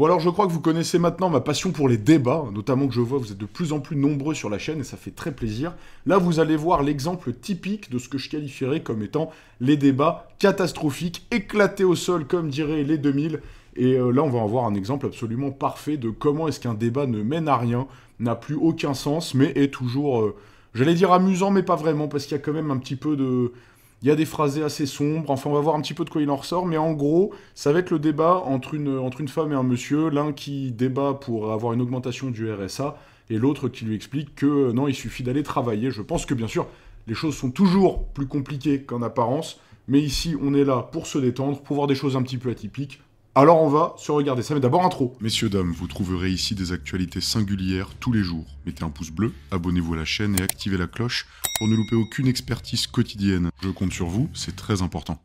Bon alors je crois que vous connaissez maintenant ma passion pour les débats, notamment que je vois que vous êtes de plus en plus nombreux sur la chaîne et ça fait très plaisir. Là vous allez voir l'exemple typique de ce que je qualifierais comme étant les débats catastrophiques, éclatés au sol comme diraient les 2000. Et là on va avoir un exemple absolument parfait de comment est-ce qu'un débat ne mène à rien, n'a plus aucun sens, mais est toujours, j'allais dire amusant mais pas vraiment, parce qu'il y a quand même un petit peu de... Il y a des phrasés assez sombres, enfin on va voir un petit peu de quoi il en ressort, mais en gros, ça va être le débat entre une femme et un monsieur, l'un qui débat pour avoir une augmentation du RSA, et l'autre qui lui explique que non, il suffit d'aller travailler. Je pense que bien sûr, les choses sont toujours plus compliquées qu'en apparence, mais ici on est là pour se détendre, pour voir des choses un petit peu atypiques. Alors on va se regarder ça, mais d'abord intro. Messieurs, dames, vous trouverez ici des actualités singulières tous les jours. Mettez un pouce bleu, abonnez-vous à la chaîne et activez la cloche pour ne louper aucune expertise quotidienne. Je compte sur vous, c'est très important.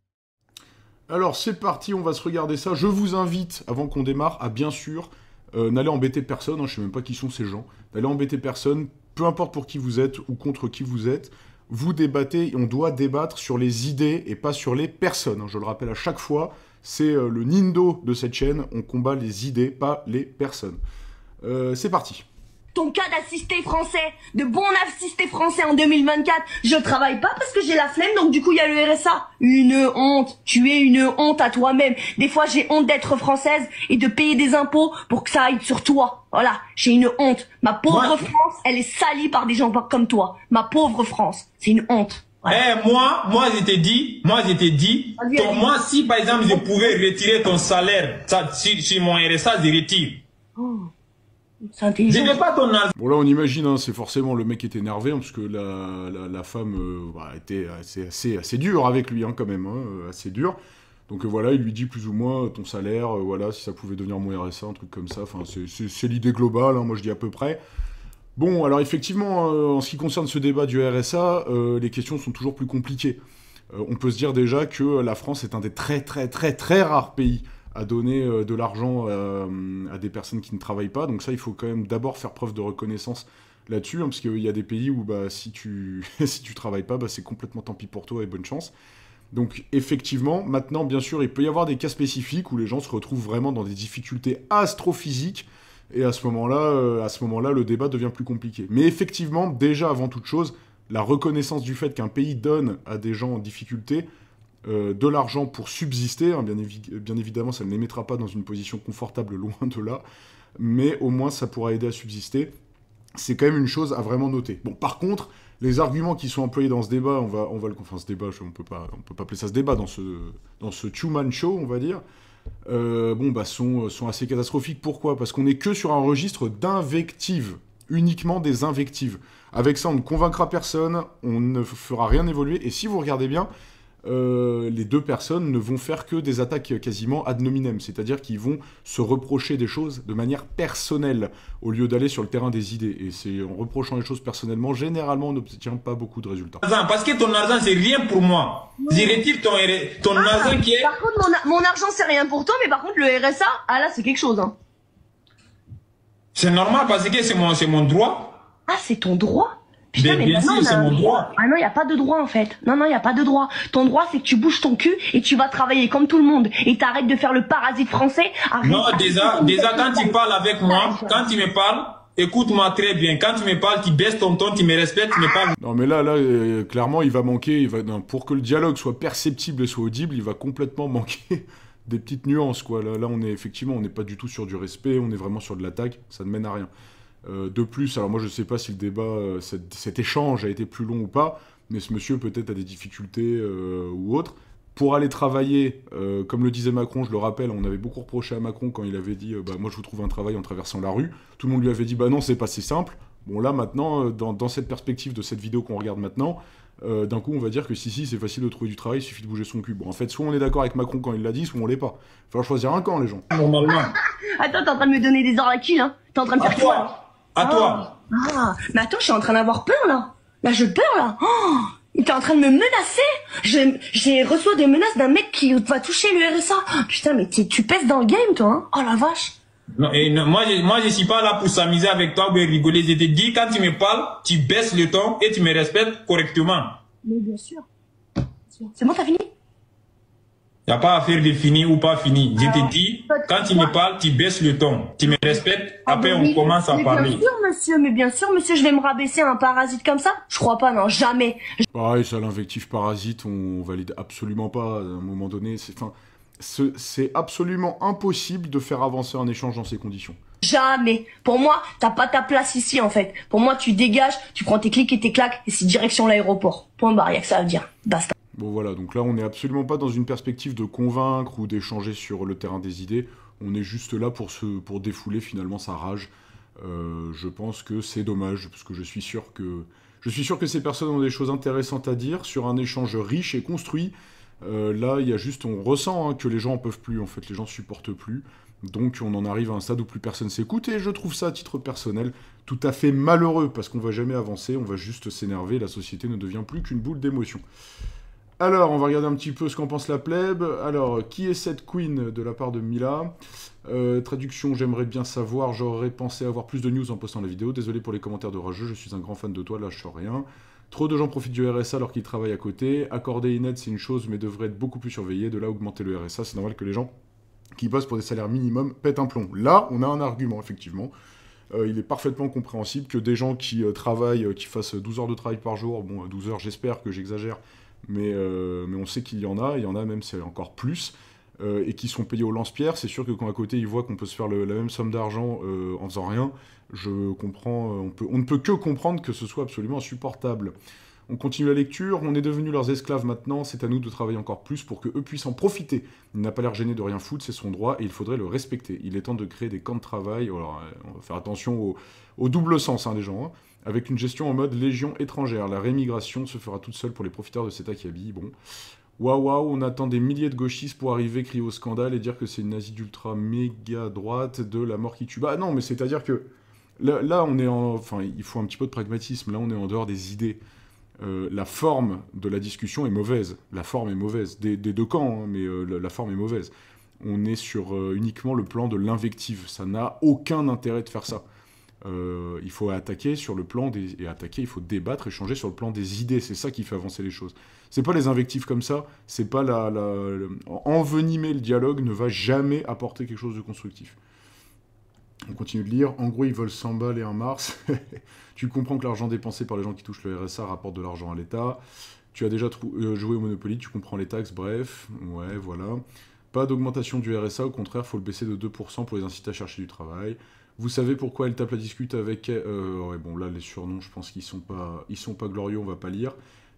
Alors c'est parti, on va se regarder ça. Je vous invite, avant qu'on démarre, à bien sûr n'aller embêter personne, hein, je sais même pas qui sont ces gens, n'allez embêter personne, peu importe pour qui vous êtes ou contre qui vous êtes. Vous débattez, on doit débattre sur les idées et pas sur les personnes. Hein, je le rappelle à chaque fois. C'est le Nindo de cette chaîne, on combat les idées, pas les personnes. C'est parti. Ton cas d'assisté français, de bon assisté français en 2024, je travaille pas parce que j'ai la flemme, donc du coup il y a le RSA. Une honte, tu es une honte à toi-même. Des fois j'ai honte d'être française et de payer des impôts pour que ça aille sur toi. Voilà, j'ai une honte. Ma pauvre France, elle est salie par des gens comme toi. Ma pauvre France, c'est une honte. Eh, moi, je t'ai dit, moi, si par exemple, je pouvais retirer ton salaire, sur mon RSA, je retire. Oh, c'est intelligent. Je n'ai pas ton argent. Bon là on imagine, hein, c'est forcément le mec qui est énervé, hein, parce que la femme était assez dure avec lui, hein, quand même, hein, assez dure. Donc voilà, il lui dit plus ou moins ton salaire, voilà, si ça pouvait devenir mon RSA, un truc comme ça, enfin c'est l'idée globale, hein, moi je dis à peu près. Bon, alors effectivement, en ce qui concerne ce débat du RSA, les questions sont toujours plus compliquées. On peut se dire déjà que la France est un des très rares pays à donner de l'argent à des personnes qui ne travaillent pas. Donc ça, il faut quand même d'abord faire preuve de reconnaissance là-dessus, hein, parce qu'il y a des pays où bah, si tu travailles pas, bah, c'est complètement tant pis pour toi et bonne chance. Donc effectivement, maintenant, bien sûr, il peut y avoir des cas spécifiques où les gens se retrouvent vraiment dans des difficultés astrophysiques. Et à ce moment-là, le débat devient plus compliqué. Mais effectivement, déjà avant toute chose, la reconnaissance du fait qu'un pays donne à des gens en difficulté de l'argent pour subsister, hein, bien évidemment, ça ne les mettra pas dans une position confortable, loin de là, mais au moins ça pourra aider à subsister. C'est quand même une chose à vraiment noter. Bon, par contre, les arguments qui sont employés dans ce débat, enfin ce débat, on peut pas appeler ça ce débat, dans ce Truman Show, on va dire, sont assez catastrophiques. Pourquoi? Parce qu'on n'est que sur un registre d'invectives, uniquement des invectives. Avec ça, on ne convaincra personne, on ne fera rien évoluer, et si vous regardez bien, les deux personnes ne vont faire que des attaques quasiment ad nominem, c'est-à-dire qu'ils vont se reprocher des choses de manière personnelle, au lieu d'aller sur le terrain des idées. Et c'est en reprochant les choses personnellement, généralement, on n'obtient pas beaucoup de résultats. Parce que ton argent, c'est rien pour moi. Je retire ton argent qui est... Par contre, mon argent, c'est rien pour toi, mais par contre, le RSA, ah là, c'est quelque chose, hein. C'est normal parce que c'est mon droit. Ah, c'est ton droit? Putain, mais bien sûr, c'est mon droit. Ah non, il n'y a pas de droit en fait. Non, il n'y a pas de droit. Ton droit, c'est que tu bouges ton cul et tu vas travailler comme tout le monde. Et t'arrêtes de faire le parasite français. Non, déjà, quand tu parles avec moi, quand tu me parles, écoute-moi très bien. Quand tu me parles, tu baisses ton ton, tu me respectes, tu me parles. Non, mais là, clairement, il va manquer, pour que le dialogue soit perceptible et soit audible, il va complètement manquer des petites nuances, quoi. Là, on n'est pas du tout sur du respect, on est vraiment sur de l'attaque, ça ne mène à rien. De plus, alors moi je sais pas si le débat, cet échange a été plus long ou pas, mais ce monsieur peut-être a des difficultés ou autres. Pour aller travailler, comme le disait Macron, je le rappelle, on avait beaucoup reproché à Macron quand il avait dit moi je vous trouve un travail en traversant la rue. Tout le monde lui avait dit non, c'est pas si simple. Bon là maintenant, dans cette perspective de cette vidéo qu'on regarde maintenant, d'un coup on va dire que si c'est facile de trouver du travail, il suffit de bouger son cul. Bon en fait, soit on est d'accord avec Macron quand il l'a dit, soit on l'est pas. Il va falloir choisir un camp les gens. Normalement. Attends, t'es en train de me donner des ordres à qui là? T'es en train de faire quoi? À toi. Ah, mais attends, je suis en train d'avoir peur là. Là, je peur là. Oh, t'es en train de me menacer. J'ai reçu des menaces d'un mec qui va toucher le RSA. Putain, mais tu pèses dans le game, toi, hein. Oh la vache. Non, moi, je suis pas là pour s'amuser avec toi ou rigoler. Je te dis, quand tu me parles, tu baisses le ton et tu me respectes correctement. Mais bien sûr. C'est bon, t'as fini? Il n'y a pas affaire de fini ou pas fini. Je te dis, quand tu me parles, tu baisses le ton. Tu me respectes, après on commence à parler. Bien sûr, monsieur, je vais me rabaisser à un parasite comme ça? Je crois pas, non, jamais. Pareil, ça, l'invectif parasite, on valide absolument pas. À un moment donné, c'est absolument impossible de faire avancer un échange dans ces conditions. Jamais. Pour moi, t'as pas ta place ici, en fait. Pour moi, tu dégages, tu prends tes clics et tes claques, et c'est direction l'aéroport. Point barre, y'a que ça à dire. Basta. Bon voilà, donc là on n'est absolument pas dans une perspective de convaincre ou d'échanger sur le terrain des idées, on est juste là pour défouler finalement sa rage. Je pense que c'est dommage, parce que je suis sûr que ces personnes ont des choses intéressantes à dire sur un échange riche et construit. Là, il y a juste, on ressent que les gens en peuvent plus, en fait, les gens supportent plus. Donc on en arrive à un stade où plus personne s'écoute, et je trouve ça, à titre personnel, tout à fait malheureux, parce qu'on va jamais avancer, on va juste s'énerver, la société ne devient plus qu'une boule d'émotions. Alors, on va regarder un petit peu ce qu'en pense la plèbe. Alors, qui est cette queen de la part de Mila? Traduction, j'aimerais bien savoir, j'aurais pensé avoir plus de news en postant la vidéo. Désolé pour les commentaires de rageux, je suis un grand fan de toi, lâche rien. Trop de gens profitent du RSA alors qu'ils travaillent à côté. Accorder une aide, c'est une chose, mais devrait être beaucoup plus surveillé. De là, augmenter le RSA, c'est normal que les gens qui bossent pour des salaires minimums pètent un plomb. Là, on a un argument, effectivement. Il est parfaitement compréhensible que des gens qui travaillent, qui fassent 12 heures de travail par jour, bon, 12 heures, j'espère que j'exagère, mais on sait qu'il y en a même, c'est encore plus, et qui sont payés au lance-pierre. C'est sûr que quand à côté, ils voient qu'on peut se faire la même somme d'argent en faisant rien, je comprends, on ne peut que comprendre que ce soit absolument insupportable. On continue la lecture, on est devenus leurs esclaves maintenant, c'est à nous de travailler encore plus pour qu'eux puissent en profiter. Il n'a pas l'air gêné de rien foutre, c'est son droit, et il faudrait le respecter. Il est temps de créer des camps de travail, alors on va faire attention au double sens des gens, avec une gestion en mode légion étrangère. La rémigration se fera toute seule pour les profiteurs de cet acabit. Bon, waouh, on attend des milliers de gauchistes pour arriver, crier au scandale et dire que c'est une nazie d'ultra méga droite de la mort qui tue. Bah non, mais c'est-à-dire que là on est enfin, il faut un petit peu de pragmatisme, là on est en dehors des idées. La forme de la discussion est mauvaise. La forme est mauvaise. Des deux camps, mais la forme est mauvaise. On est sur uniquement le plan de l'invective. Ça n'a aucun intérêt de faire ça. Il faut attaquer sur le plan des... Et attaquer, il faut débattre, échanger sur le plan des idées. C'est ça qui fait avancer les choses. C'est pas les invectives comme ça. C'est pas envenimer le dialogue ne va jamais apporter quelque chose de constructif. On continue de lire. En gros, ils veulent 100 balles et un Mars. Tu comprends que l'argent dépensé par les gens qui touchent le RSA rapporte de l'argent à l'État. Tu as déjà joué au Monopoly, tu comprends les taxes, bref. Ouais, voilà. Pas d'augmentation du RSA, au contraire, il faut le baisser de 2% pour les inciter à chercher du travail. Vous savez pourquoi elle tape la discute avec... ouais, bon, là, les surnoms, je pense qu'ils sont pas glorieux, on va pas lire.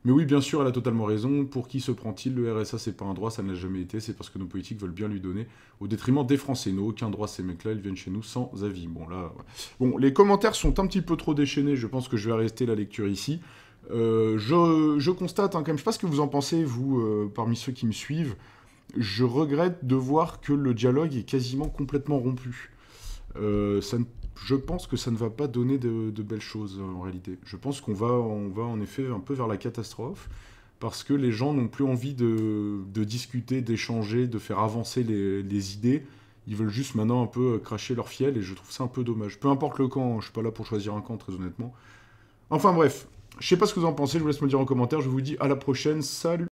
Mais oui, bien sûr, elle a totalement raison. Pour qui se prend-il? Le RSA, c'est pas un droit, ça ne l'a jamais été. C'est parce que nos politiques veulent bien lui donner au détriment des Français. N'ont aucun droit, ces mecs-là, ils viennent chez nous sans avis. Bon, là... Ouais. Bon, les commentaires sont un petit peu trop déchaînés. Je pense que je vais arrêter la lecture ici. Je constate, quand même, je sais pas ce que vous en pensez, vous, parmi ceux qui me suivent. Je regrette de voir que le dialogue est quasiment complètement rompu. Je pense que ça ne va pas donner de belles choses en réalité. Je pense qu'on va en effet un peu vers la catastrophe, parce que les gens n'ont plus envie de discuter, d'échanger, de faire avancer les idées. Ils veulent juste maintenant un peu cracher leur fiel, et je trouve ça un peu dommage. Peu importe le camp, je suis pas là pour choisir un camp, très honnêtement. Enfin bref, je sais pas ce que vous en pensez, je vous laisse me le dire en commentaire, je vous dis à la prochaine, salut!